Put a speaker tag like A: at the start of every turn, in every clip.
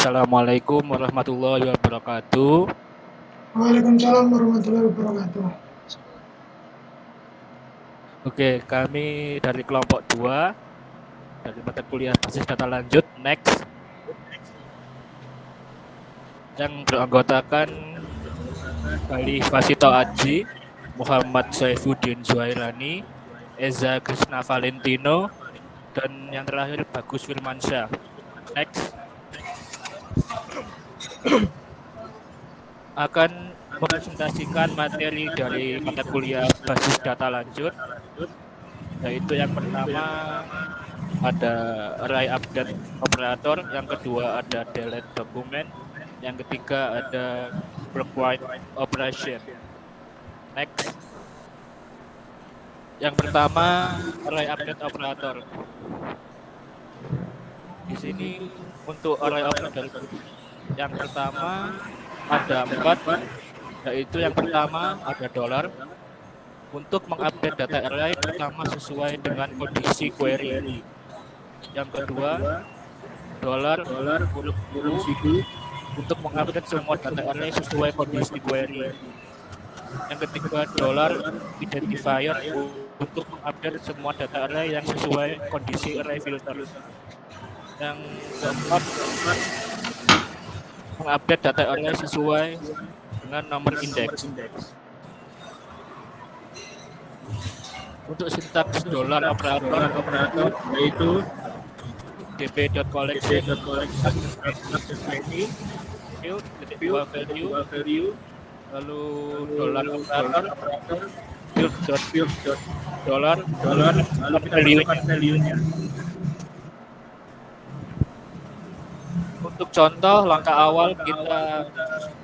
A: Assalamualaikum warahmatullahi wabarakatuh.
B: Waalaikumsalam warahmatullahi wabarakatuh.
A: Oke, kami dari kelompok 2 dari mata kuliah basis data lanjut next yang beranggotakan Galih Fasito Aji, Muhammad Saifuddin Zuhairani, Eza Krishna Valentino, dan yang terakhir Bagus Firmansyah. Next akan mempresentasikan materi dari mata kuliah basis data lanjut, yaitu yang pertama ada array update operator, yang kedua ada delete dokumen, yang ketiga ada break operation. Next. Yang pertama array update operator. Di sini untuk array operator yang pertama ada 4, yaitu yang pertama ada $. Untuk mengupdate data array pertama sesuai dengan kondisi query. Yang kedua $, untuk mengupdate semua data array sesuai kondisi query. Yang ketiga $identifier untuk mengupdate semua data array yang sesuai kondisi array filter. Yang keempat mengupdate data array sesuai dengan nomor indeks. Untuk sintaks operator yaitu db.collection field value, lalu $operator field dollar value-nya. Untuk contoh langkah awal kita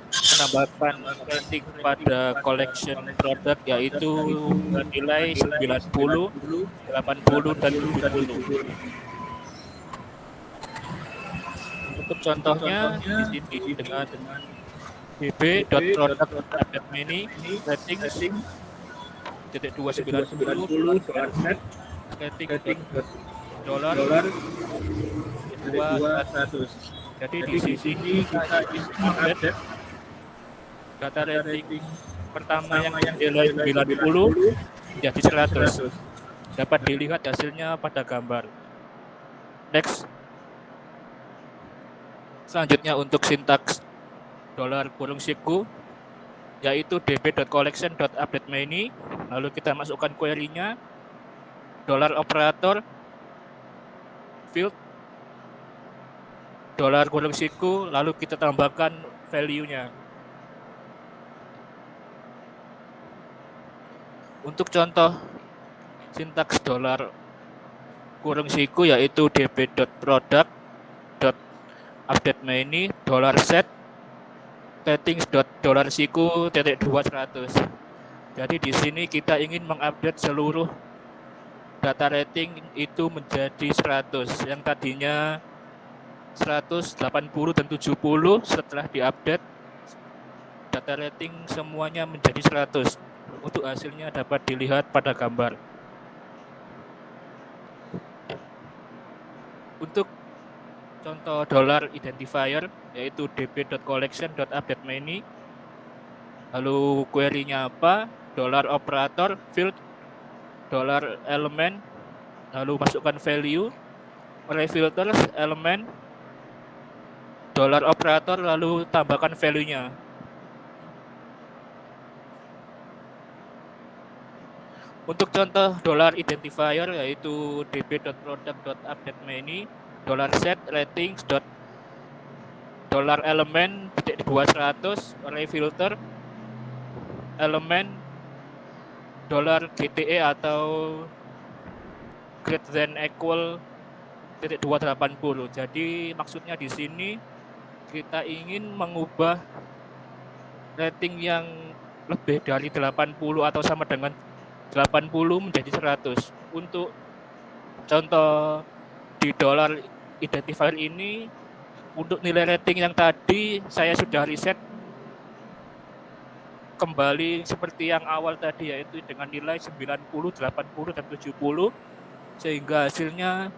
A: menambahkan rating pada collection product yaitu nilai 90, 80, dan 70. Untuk contohnya di sini dengan db.product.updateMany rating $290 set rating $200. Jadi di sini kita update data rating pertama yang nilai 90 menjadi 100. Dapat dilihat hasilnya pada gambar. Next. Selanjutnya untuk sintaks $siku yaitu db.collection.updateMany, lalu kita masukkan query-nya $operator field $siku, lalu kita tambahkan value-nya. Untuk contoh sintaks $siku yaitu db.product.updateMany $set rating.$siku $200. Jadi di sini kita ingin mengupdate seluruh data rating itu menjadi 100. Yang tadinya 100, 80, dan 70 setelah diupdate data rating semuanya menjadi 100. Untuk hasilnya dapat dilihat pada gambar. Untuk contoh $identifier yaitu db.collection.updateMany, lalu query-nya apa? $operator field $element, lalu masukkan value array filters element $operator, lalu tambahkan value-nya. Untuk contoh $identifier yaitu db.product.updateMany $set ratings $element $200 array filter element $gte atau greater than equal $280. Jadi maksudnya di sini kita ingin mengubah rating yang lebih dari 80 atau sama dengan 80 menjadi 100. Untuk contoh di $identifier ini, untuk nilai rating yang tadi saya sudah riset kembali seperti yang awal tadi, yaitu dengan nilai 90, 80, dan 70, sehingga hasilnya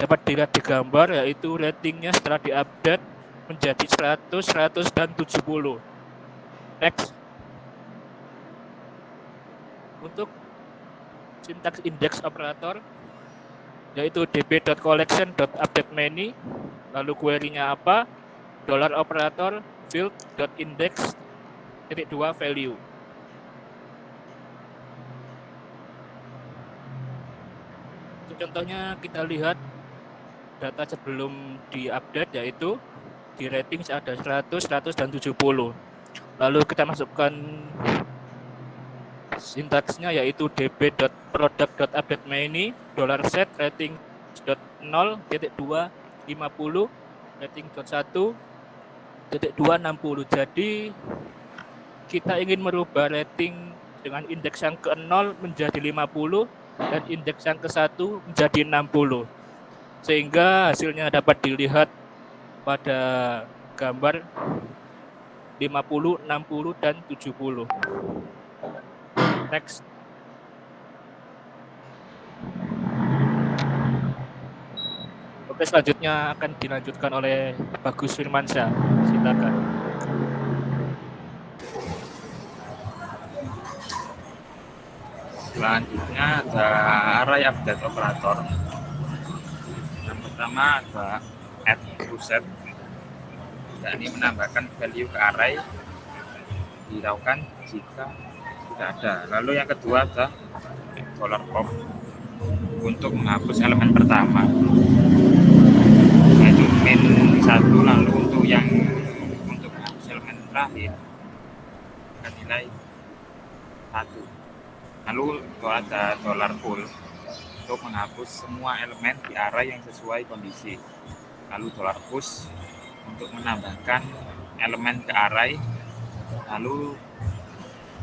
A: dapat dilihat di gambar, yaitu ratingnya setelah diupdate menjadi 100, 100, dan 70. Next. Untuk syntax index operator, yaitu db.collection.updateMany, lalu query-nya apa? $operator field.index -2 value. Untuk contohnya kita lihat data sebelum diupdate, yaitu di rating ada 100, 100, dan 70. Lalu kita masukkan sintaksnya, yaitu db.product.updateMany $set rating .0.2 50 rating .1 2 60. Jadi kita ingin merubah rating dengan indeks yang ke-0 menjadi 50 dan indeks yang ke-1 menjadi 60, sehingga hasilnya dapat dilihat pada gambar 50, 60, dan 70. Next. Oke, selanjutnya akan dilanjutkan oleh Bagus Firmansyah. Silakan.
C: Selanjutnya ada array update operator. Yang pertama ada add to set, yakni menambahkan value ke array dilakukan jika tidak ada. Lalu yang kedua ada $pop untuk menghapus elemen pertama, yaitu min 1. Lalu untuk menghapus elemen terakhir akan nilai 1. Lalu ada $full untuk menghapus semua elemen di array yang sesuai kondisi. Lalu $push untuk menambahkan elemen ke array. Lalu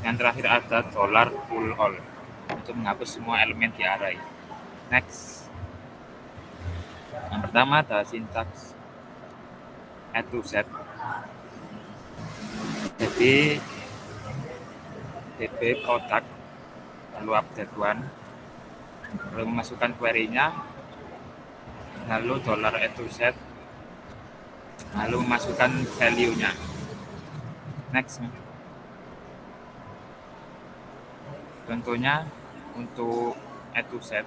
C: yang terakhir ada $pull all untuk menghapus semua elemen di array. Next. Yang pertama ada sintaks add to set. Jadi db product lalu update one, lalu memasukkan query-nya, lalu $add to set, lalu memasukkan value-nya. Next. Contohnya untuk add to set,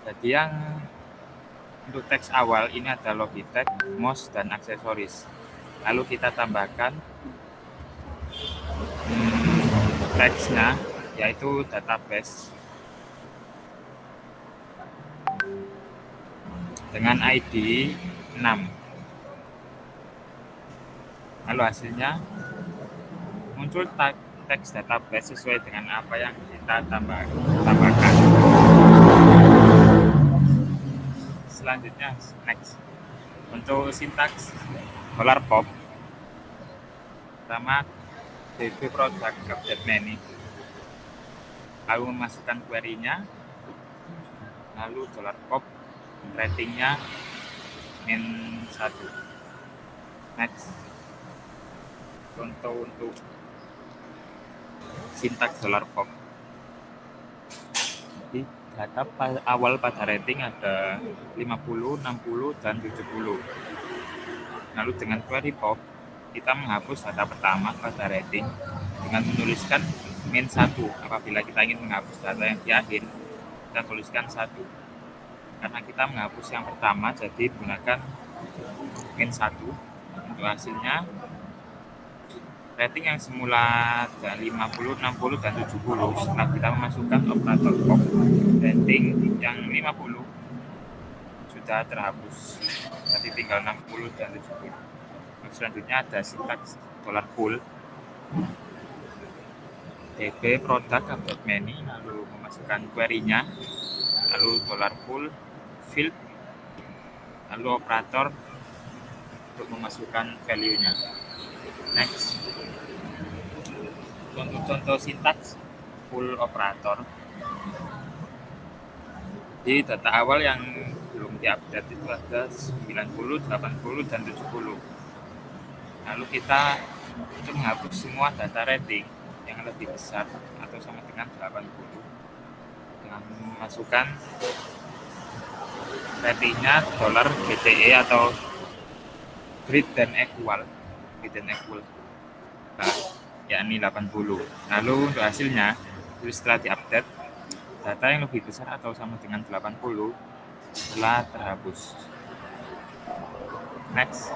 C: jadi yang untuk teks awal ini ada Logitech, mouse, dan aksesoris. Lalu kita tambahkan teksnya, yaitu database dengan ID 6. Lalu hasilnya muncul teks database sesuai dengan apa yang kita tambahkan. Selanjutnya, next. Untuk sintaks $pop, pertama db product update many, lalu memasukkan query-nya, lalu $pop, ratingnya min 1. Next. Contoh untuk sintaks $pop. Jadi data awal pada rating ada 50, 60, dan 70. Lalu dengan query pop, kita menghapus data pertama pada rating dengan menuliskan min 1. Apabila kita ingin menghapus data yang di akhir, kita tuliskan 1. Karena kita menghapus yang pertama, jadi gunakan min 1. Untuk hasilnya, rating yang semula ada 50, 60, dan 70, setelah kita memasukkan operator pop, rating yang 50 sudah terhapus, jadi tinggal 60 dan 70. Selanjutnya ada sintaks $pull, db product update many, lalu memasukkan query-nya, lalu $pull field, lalu operator untuk memasukkan value-nya. Next. Contoh sintaks pull operator. Di data awal yang belum diupdate itu ada 90, 80, dan 70. Lalu kita untuk menghapus semua data rating yang lebih besar atau sama dengan 80 dengan memasukkan ratingnya dolar GTE atau greater than equal, nah, yakni 80. Lalu untuk hasilnya, setelah diupdate, data yang lebih besar atau sama dengan 80 telah terhapus. Next,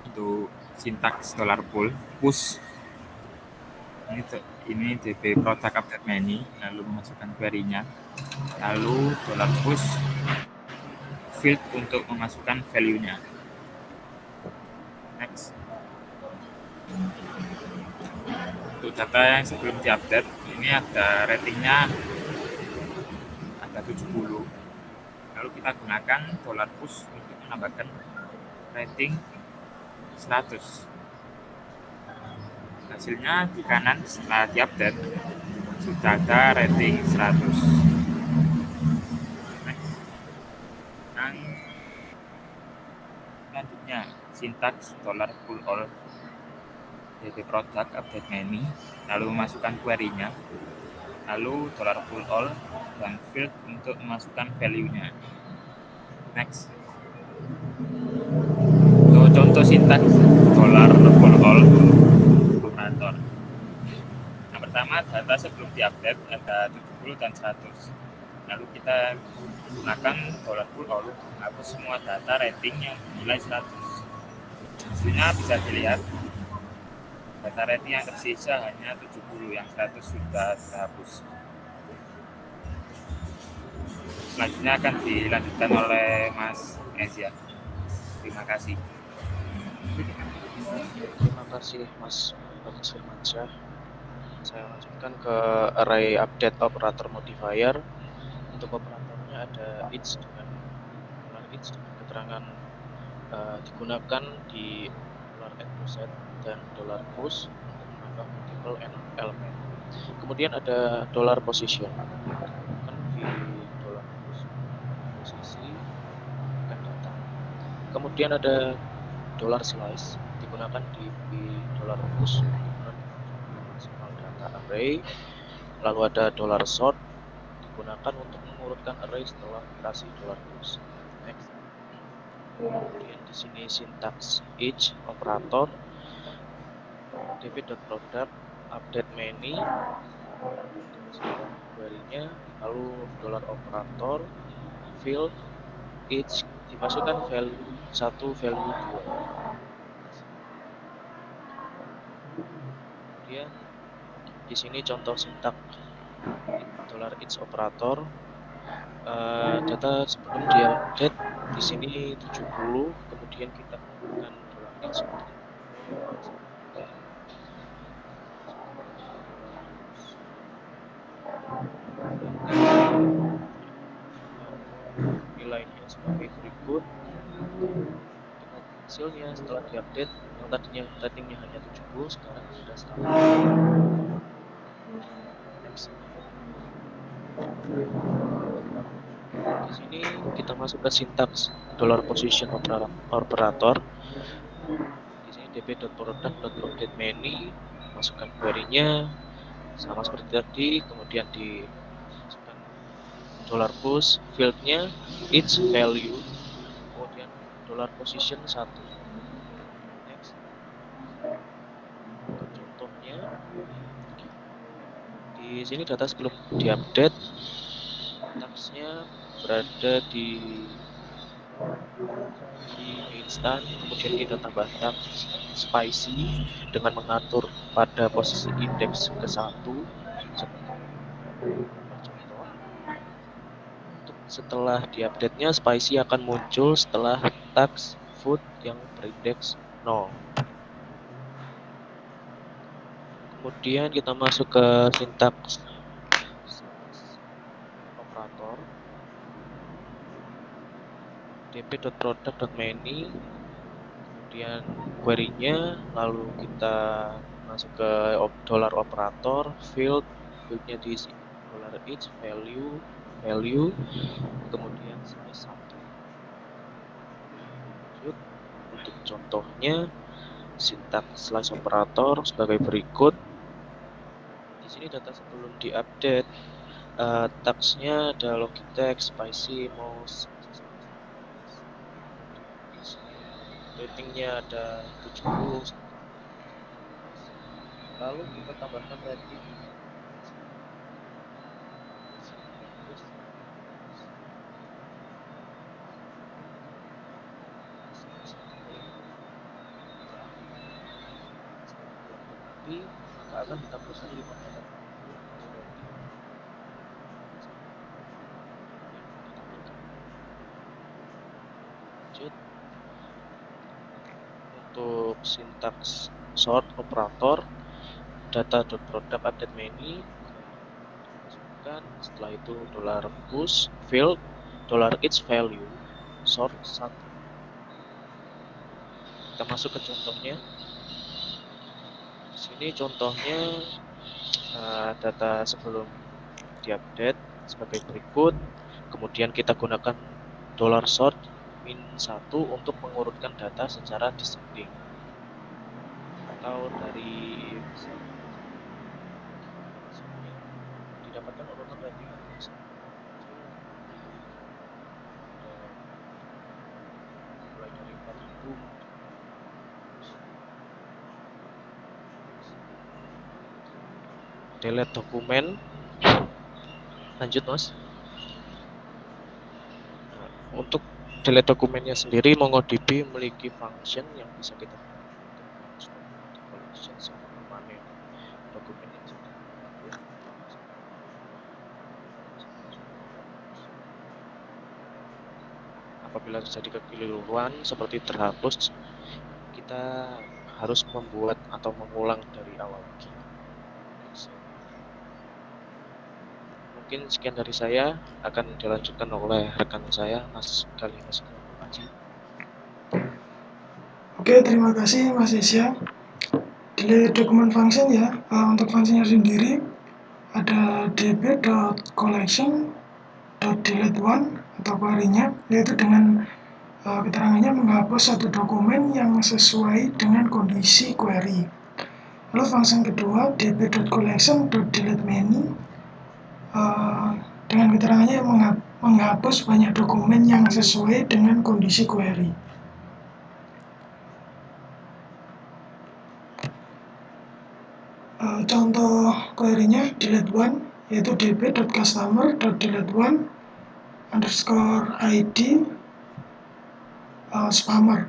C: untuk sintaks dollar push, ini DB product update menu, lalu memasukkan query-nya, lalu dollar push field untuk memasukkan value-nya. Next, untuk data yang sebelum diupdate, ini ada ratingnya ada 70. Lalu kita gunakan dollar push untuk menambahkan rating 100. Hasilnya di kanan setelah diupdate sudah ada rating 100. Next. Yang selanjutnya sintaks dollar pull all DB product update menu, lalu memasukkan query-nya, lalu dollar pull all dan field untuk memasukkan value-nya. Next, untuk contoh sintaks dollar pull all operator. Yang pertama, data sebelum diupdate ada 70 dan 100. Lalu kita gunakan dollar pull all menghapus semua data rating yang bernilai 100. Hasilnya bisa dilihat, data rating yang tersisa hanya 70, yang 100 sudah terhapus. Selanjutnya akan dilanjutkan oleh Mas Ezia. Terima kasih.
D: Terima kasih Mas Bagus Firmansyah. Saya lanjutkan ke array update operator modifier. Untuk operatornya ada each dengan keterangan digunakan di $@set dan $push untuk menambah multiple element. Kemudian ada $position digunakan di $push posisi dan data. Kemudian ada $slice digunakan di $push untuk maksimal data array. Lalu ada $sort digunakan untuk mengurutkan array setelah operasi $push. Next. Kemudian di sini sintaks each operator db.product update menu, query-nya, lalu $operator field each dimasukkan value 1, value 2. Kemudian di sini contoh sintaks $each operator, data sebelum diupdate di sini 70, kemudian kita gunakan $each nilainya sebagai berikut. Dengan hasilnya setelah diupdate, yang tadinya ratingnya hanya 70 sekarang sudah 100. Next. Di sini kita masuk ke sintaks $position operator. Di sini db.product.update menu, masukkan query-nya sama seperti tadi, kemudian dimasukkan $push field-nya each value, kemudian $position 1. Next. Contohnya di sini data sebelum diupdate, tagsnya berada di instan, kemudian kita tambah tag spicy dengan mengatur pada posisi indeks ke-1 seperti contoh. Untuk setelah diupdate-nya, spicy akan muncul setelah tags food yang berindeks 0. Kemudian kita masuk ke sintaks operator db.product.menu, kemudian query-nya, lalu kita masuk ke $operator field-nya diisi $each value, kemudian size 1. Lanjut, untuk contohnya sintaks slice operator sebagai berikut. Di sini data sebelum diupdate Tagsnya ada Logitech, Spicy, Mouse. Ratingnya ada 70. Lalu kita tambahkan rating nanti, maka akan ditampilkan 5 data. Lanjut. Untuk sintaks sort operator data.product update menu, setelah itu $push field $each value sort 1. Kita masuk ke contohnya. Di sini contohnya data sebelum diupdate sebagai berikut. Kemudian kita gunakan $sort -1 untuk mengurutkan data secara descending atau dari didapatkan urutan rating mulai dari 4.000. Delete dokumen. Lanjut, Mas. Untuk delete dokumennya sendiri, MongoDB memiliki function yang bisa kita collection sama permanen dokumen yang sudah dihapus. Apabila terjadi kekeliruan seperti terhapus, kita harus membuat atau mengulang dari awal lagi. Mungkin sekian dari saya, akan dilanjutkan oleh rekan saya, Mas Kalimas Aji.
B: Oke, terima kasih Mas Isya. Delete document function ya, untuk fungsinya sendiri ada db.collection.delete1 atau query-nya, yaitu dengan keterangannya menghapus satu dokumen yang sesuai dengan kondisi query. Lalu fungsi kedua db.collection.deleteMany dengan keterangannya menghapus banyak dokumen yang sesuai dengan kondisi query. Contoh query-nya delete1 yaitu db.customer.delete1_id spammer.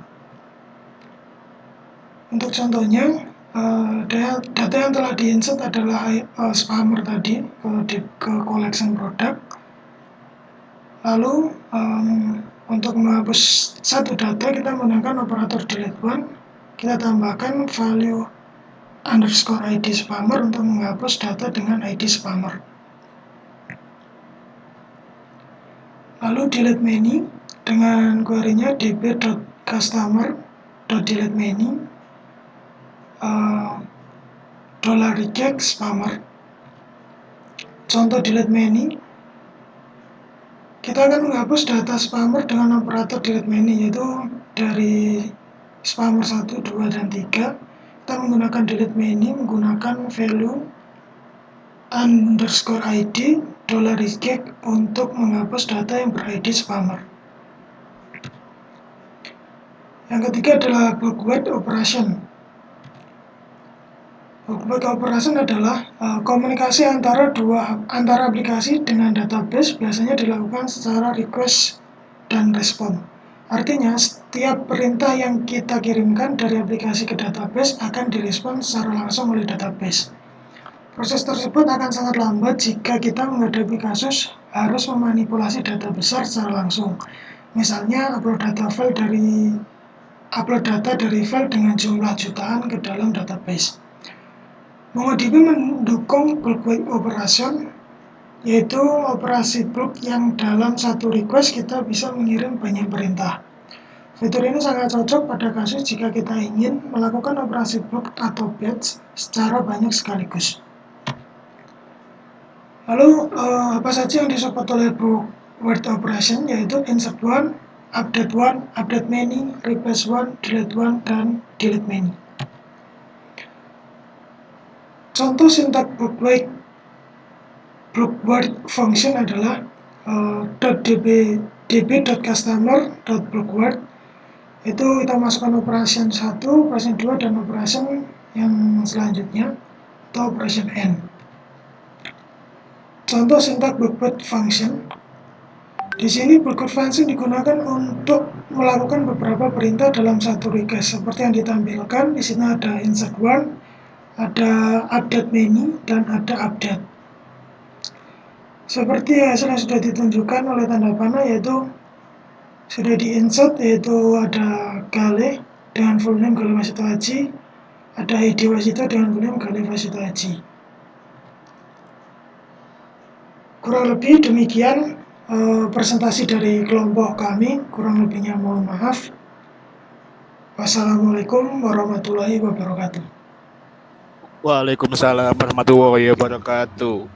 B: Untuk contohnya, data yang telah diinsert adalah spammer tadi ke collection product. Lalu untuk menghapus satu data kita menggunakan operator delete1, kita tambahkan value _id spammer untuk menghapus data dengan id spammer. Lalu deleteMany dengan query-nya db.customer.deleteMany $reject spammer. Contoh deleteMany, kita akan menghapus data spammer dengan operator deleteMany, yaitu dari spammer 1, 2, dan 3. Kita menggunakan deleteMany menggunakan value _id $reject untuk menghapus data yang ber-id spammer. Yang ketiga adalah bulk wait operation. Bulk wait operation adalah komunikasi antara aplikasi dengan database, biasanya dilakukan secara request dan respon. Artinya, setiap perintah yang kita kirimkan dari aplikasi ke database akan direspon secara langsung oleh database. Proses tersebut akan sangat lambat jika kita menghadapi kasus harus memanipulasi data besar secara langsung. Misalnya, upload data dari file dengan jumlah jutaan ke dalam database. MongoDB mendukung bulk wait operation, yaitu operasi bulk yang dalam satu request kita bisa mengirim banyak perintah. Fitur ini sangat cocok pada kasus jika kita ingin melakukan operasi bulk atau batch secara banyak sekaligus. Lalu, apa saja yang disupport oleh bulk wait operation, yaitu insert1, update1, update many, replace1, delete1, dan delete many. Contoh sintak bulk wait Blockword function adalah .db.customer.blockword. Itu kita masukkan operation 1, operation 2, dan operation yang selanjutnya atau operation N. Contoh sintak blockword function. Di sini blockword function digunakan untuk melakukan beberapa perintah dalam satu request. Seperti yang ditampilkan, di sini ada insert one, ada update menu, dan ada update. Seperti hasil yang sudah ditunjukkan oleh tanda panah, yaitu sudah di-insert, yaitu ada Gale dengan full name Gale Wasito Haji, ada ID Wasito dengan full name Gale Wasito Haji. Kurang lebih demikian presentasi dari kelompok kami, kurang lebihnya mohon maaf. Wassalamualaikum warahmatullahi wabarakatuh.
A: Waalaikumsalam warahmatullahi wabarakatuh.